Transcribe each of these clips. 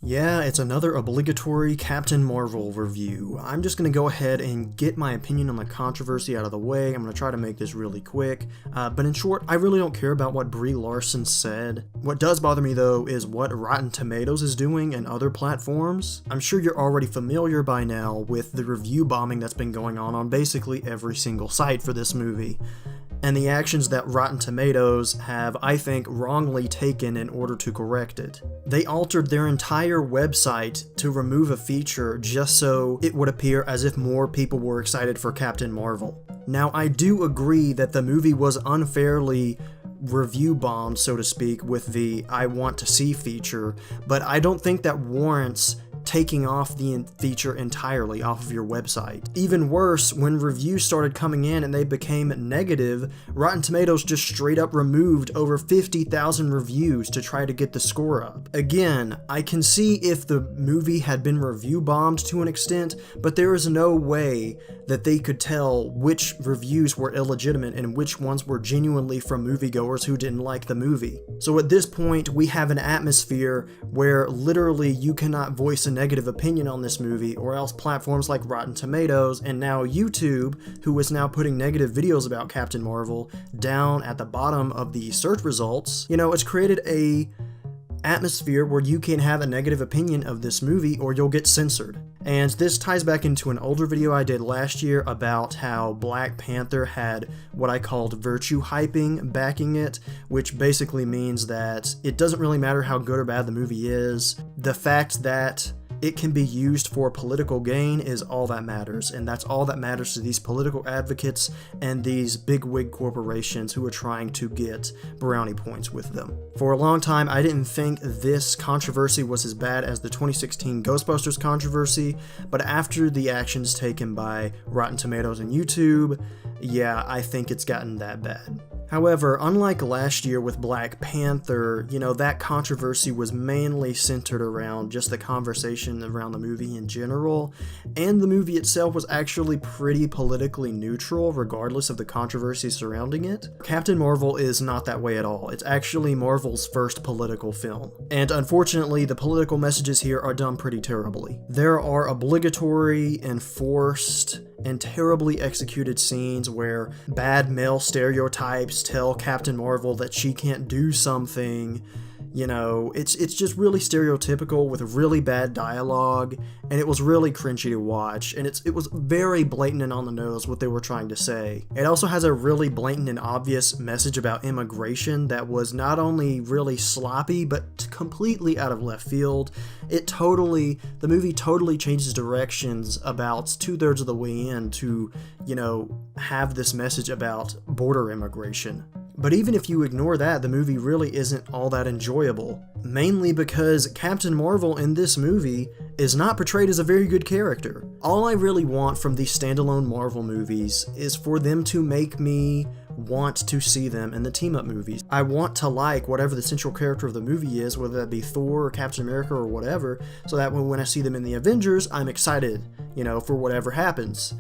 Yeah, it's another obligatory Captain Marvel review. I'm just going to go ahead and get my opinion on the controversy out of the way. I'm going to try to make this really quick. But in short, I really don't care about what Brie Larson said. What does bother me though is what Rotten Tomatoes is doing and other platforms. I'm sure you're already familiar by now with the review bombing that's been going on basically every single site for this movie, and the actions that Rotten Tomatoes have, I think, wrongly taken in order to correct it. They altered their entire website to remove a feature just so it would appear as if more people were excited for Captain Marvel. Now, I do agree that the movie was unfairly review bombed, so to speak, with the I want to see feature, but I don't think that warrants taking off the feature entirely off of your website. Even worse, when reviews started coming in and they became negative, Rotten Tomatoes just straight up removed over 50,000 reviews to try to get the score up. Again, I can see if the movie had been review bombed to an extent, but there is no way that they could tell which reviews were illegitimate and which ones were genuinely from moviegoers who didn't like the movie. So at this point, we have an atmosphere where literally you cannot voice a negative opinion on this movie, or else platforms like Rotten Tomatoes and now YouTube, who is now putting negative videos about Captain Marvel down at the bottom of the search results, it's created a atmosphere where you can have a negative opinion of this movie or you'll get censored. And this ties back into an older video I did last year about how Black Panther had what I called virtue hyping backing it, which basically means that it doesn't really matter how good or bad the movie is. The fact that it can be used for political gain is all that matters, and that's all that matters to these political advocates and these bigwig corporations who are trying to get brownie points with them. For a long time, I didn't think this controversy was as bad as the 2016 Ghostbusters controversy, but after the actions taken by Rotten Tomatoes and YouTube, yeah, I think it's gotten that bad. However, unlike last year with Black Panther, that controversy was mainly centered around just the conversation around the movie in general, and the movie itself was actually pretty politically neutral regardless of the controversy surrounding it. Captain Marvel is not that way at all. It's actually Marvel's first political film, and unfortunately the political messages here are done pretty terribly. There are obligatory, enforced, and terribly executed scenes where bad male stereotypes tell Captain Marvel that she can't do something. It's just really stereotypical with really bad dialogue, and it was really cringy to watch, and it was very blatant and on the nose what they were trying to say. It also has a really blatant and obvious message about immigration that was not only really sloppy, but completely out of left field. The movie totally changes directions about 2/3 of the way in to, have this message about border immigration. But even if you ignore that, the movie really isn't all that enjoyable. Mainly because Captain Marvel in this movie is not portrayed as a very good character. All I really want from these standalone Marvel movies is for them to make me want to see them in the team-up movies. I want to like whatever the central character of the movie is, whether that be Thor or Captain America or whatever, so that when I see them in the Avengers, I'm excited, for whatever happens.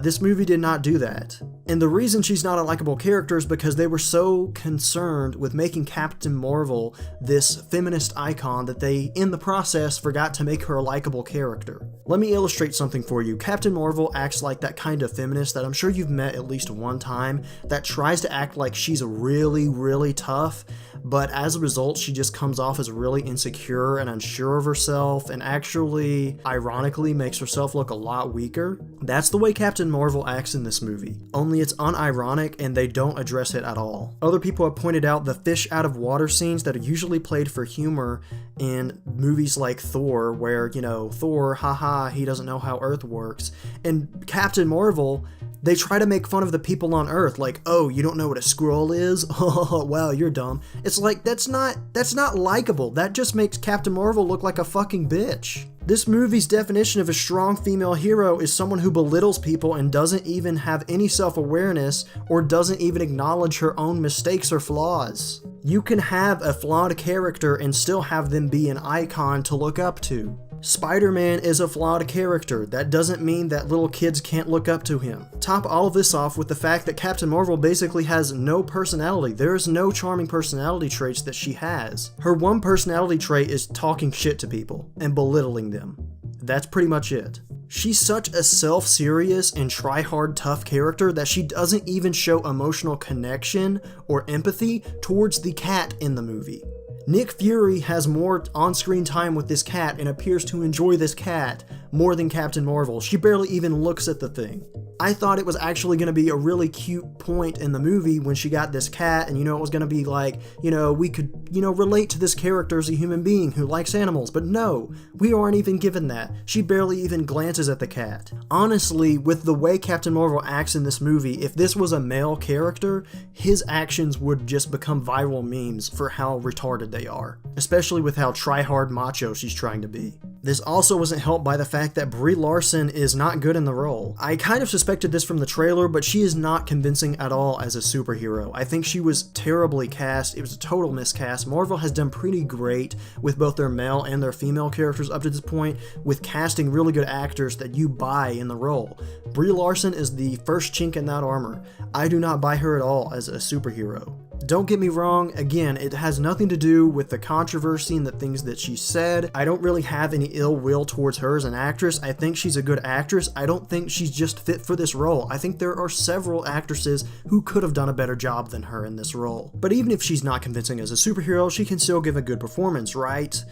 This movie did not do that. And the reason she's not a likable character is because they were so concerned with making Captain Marvel this feminist icon that they, in the process, forgot to make her a likable character. Let me illustrate something for you. Captain Marvel acts like that kind of feminist that I'm sure you've met at least one time that tries to act like she's really, really tough, but as a result, she just comes off as really insecure and unsure of herself, and actually, ironically, makes herself look a lot weaker. That's the way Captain Marvel acts in this movie, only it's unironic and they don't address it at all. Other people have pointed out the fish out of water scenes that are usually played for humor in movies like Thor, where, Thor, haha, he doesn't know how Earth works, and Captain Marvel, they try to make fun of the people on Earth, like, oh, you don't know what a Skrull is? Oh, wow, you're dumb. It's like, that's not likable. That just makes Captain Marvel look like a fucking bitch. This movie's definition of a strong female hero is someone who belittles people and doesn't even have any self-awareness or doesn't even acknowledge her own mistakes or flaws. You can have a flawed character and still have them be an icon to look up to. Spider-Man is a flawed character. That doesn't mean that little kids can't look up to him. Top all of this off with the fact that Captain Marvel basically has no personality. There is no charming personality traits that she has. Her one personality trait is talking shit to people and belittling them. That's pretty much it. She's such a self-serious and try-hard tough character that she doesn't even show emotional connection or empathy towards the cat in the movie. Nick Fury has more on-screen time with this cat and appears to enjoy this cat more than Captain Marvel. She barely even looks at the thing. I thought it was actually going to be a really cute point in the movie when she got this cat, and it was going to be like, we could, relate to this character as a human being who likes animals, but no, we aren't even given that. She barely even glances at the cat. Honestly, with the way Captain Marvel acts in this movie, if this was a male character, his actions would just become viral memes for how retarded they are, especially with how try-hard macho she's trying to be. This also wasn't helped by the fact that Brie Larson is not good in the role. I kind of suspected this from the trailer, but she is not convincing at all as a superhero. I think she was terribly cast. It was a total miscast. Marvel has done pretty great with both their male and their female characters up to this point, with casting really good actors that you buy in the role. Brie Larson is the first chink in that armor. I do not buy her at all as a superhero. Don't get me wrong, again, it has nothing to do with the controversy and the things that she said. I don't really have any ill will towards her as an actress. I think she's a good actress. I don't think she's just fit for this role. I think there are several actresses who could have done a better job than her in this role. But even if she's not convincing as a superhero, she can still give a good performance, right?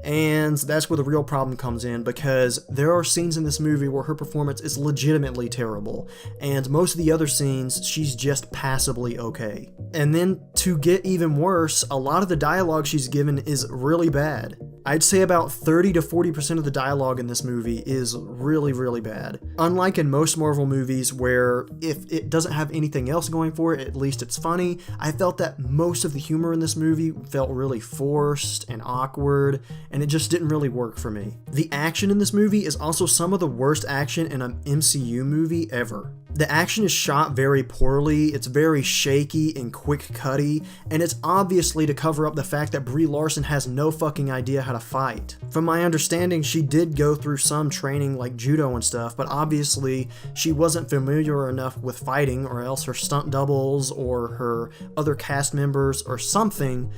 And that's where the real problem comes in, because there are scenes in this movie where her performance is legitimately terrible, and most of the other scenes, she's just passably okay. And then, to get even worse, a lot of the dialogue she's given is really bad. I'd say about 30 to 40% of the dialogue in this movie is really, really bad. Unlike in most Marvel movies where if it doesn't have anything else going for it, at least it's funny, I felt that most of the humor in this movie felt really forced and awkward, and it just didn't really work for me. The action in this movie is also some of the worst action in an MCU movie ever. The action is shot very poorly, it's very shaky and quick-cutty, and it's obviously to cover up the fact that Brie Larson has no fucking idea how to fight. From my understanding, she did go through some training like judo and stuff, but obviously she wasn't familiar enough with fighting, or else her stunt doubles or her other cast members or something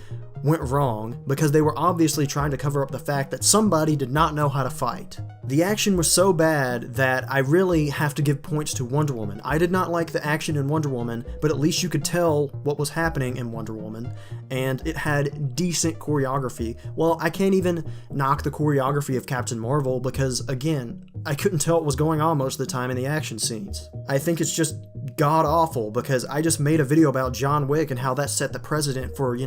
went wrong, because they were obviously trying to cover up the fact that somebody did not know how to fight. The action was so bad that I really have to give points to Wonder Woman. I did not like the action in Wonder Woman, but at least you could tell what was happening in Wonder Woman, and it had decent choreography. Well, I can't even knock the choreography of Captain Marvel because, again, I couldn't tell what was going on most of the time in the action scenes. I think it's just god-awful, because I just made a video about John Wick and how that set the precedent for,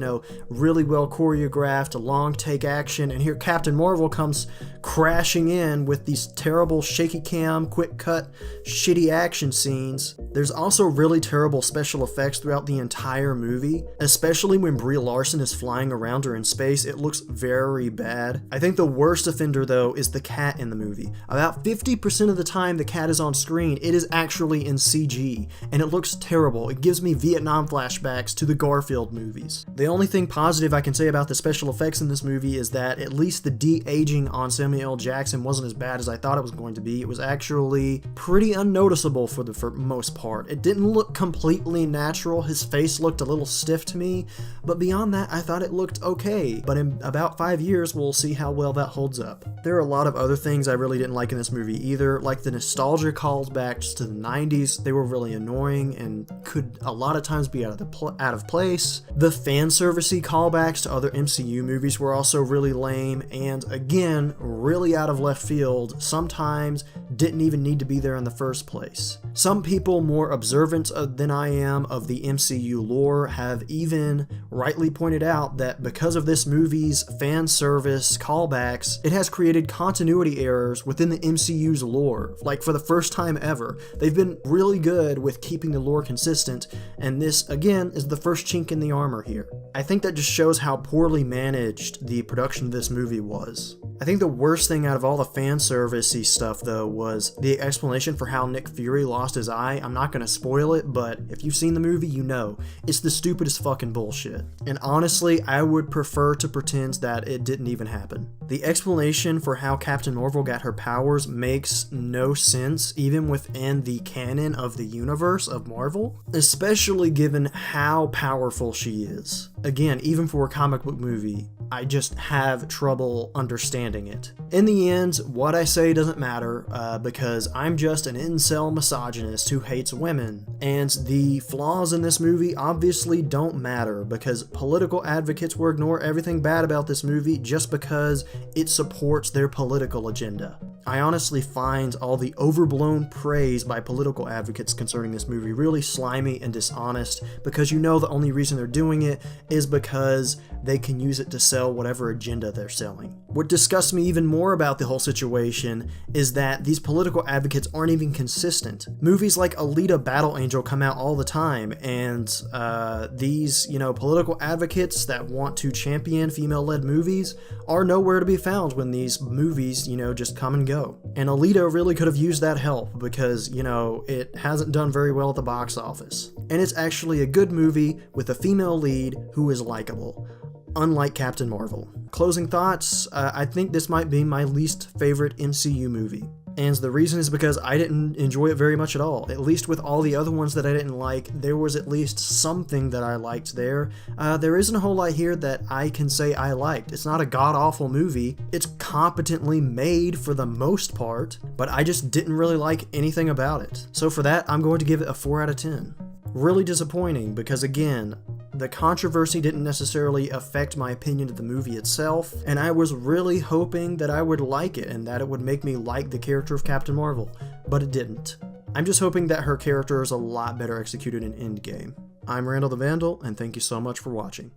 really well choreographed, long take action, and here Captain Marvel comes crashing in with these terrible shaky cam, quick cut, shitty action scenes. There's also really terrible special effects throughout the entire movie, especially when Brie Larson is flying around her in space. It looks very bad. I think the worst offender, though, is the cat in the movie. About 50% of the time the cat is on screen, it is actually in CG, and it looks terrible. It gives me Vietnam flashbacks to the Garfield movies. The only thing positive I can say about the special effects in this movie is that at least the de-aging on Samuel L. Jackson wasn't as bad as I thought it was going to be. It was actually pretty unnoticeable for the most part. It didn't look completely natural. His face looked a little stiff to me, but beyond that, I thought it looked okay. But in about 5 years, we'll see how well that holds up. There are a lot of other things I really didn't like in this movie either, like the nostalgia callbacks to the 90s. They were really annoying and could a lot of times be out of place. The fan servicey callbacks to other MCU movies were also really lame, and again, really out of left field, sometimes didn't even need to be there in the first place. Some people more observant than I am of the MCU lore have even rightly pointed out that because of this movie's fan service callbacks, it has created continuity errors within the MCU's lore, like for the first time ever. They've been really good with keeping the lore consistent, and this, again, is the first chink in the armor here. I think that just shows how poorly managed the production of this movie was. I think the worst thing out of all the fan servicey stuff, though, was the explanation for how Nick Fury lost his eye. I'm not going to spoil it, but if you've seen the movie, you know. It's the stupidest fucking bullshit. And honestly, I would prefer to pretend that it didn't even happen. The explanation for how Captain Marvel got her powers makes no sense, even within the canon of the universe of Marvel, especially given how powerful she is. Again, even for a comic book movie, I just have trouble understanding it. In the end, what I say doesn't matter, because I'm just an incel misogynist who hates women. And the flaws in this movie obviously don't matter, because political advocates will ignore everything bad about this movie just because it supports their political agenda. I honestly find all the overblown praise by political advocates concerning this movie really slimy and dishonest, because you know the only reason they're doing it is because they can use it to sell whatever agenda they're selling. What disgusts me even more about the whole situation is that these political advocates aren't even consistent. Movies like Alita Battle Angel come out all the time, and these, political advocates that want to champion female-led movies are nowhere to be found when these movies, just come and go. And Alita really could have used that help because, it hasn't done very well at the box office. And it's actually a good movie with a female lead who is likable, unlike Captain Marvel. Closing thoughts, I think this might be my least favorite MCU movie. And the reason is because I didn't enjoy it very much at all. At least with all the other ones that I didn't like, there was at least something that I liked there. There isn't a whole lot here that I can say I liked. It's not a god-awful movie. It's competently made for the most part, but I just didn't really like anything about it. So for that, I'm going to give it a 4 out of 10. Really disappointing because, again, the controversy didn't necessarily affect my opinion of the movie itself, and I was really hoping that I would like it and that it would make me like the character of Captain Marvel, but it didn't. I'm just hoping that her character is a lot better executed in Endgame. I'm Randall the Vandal, and thank you so much for watching.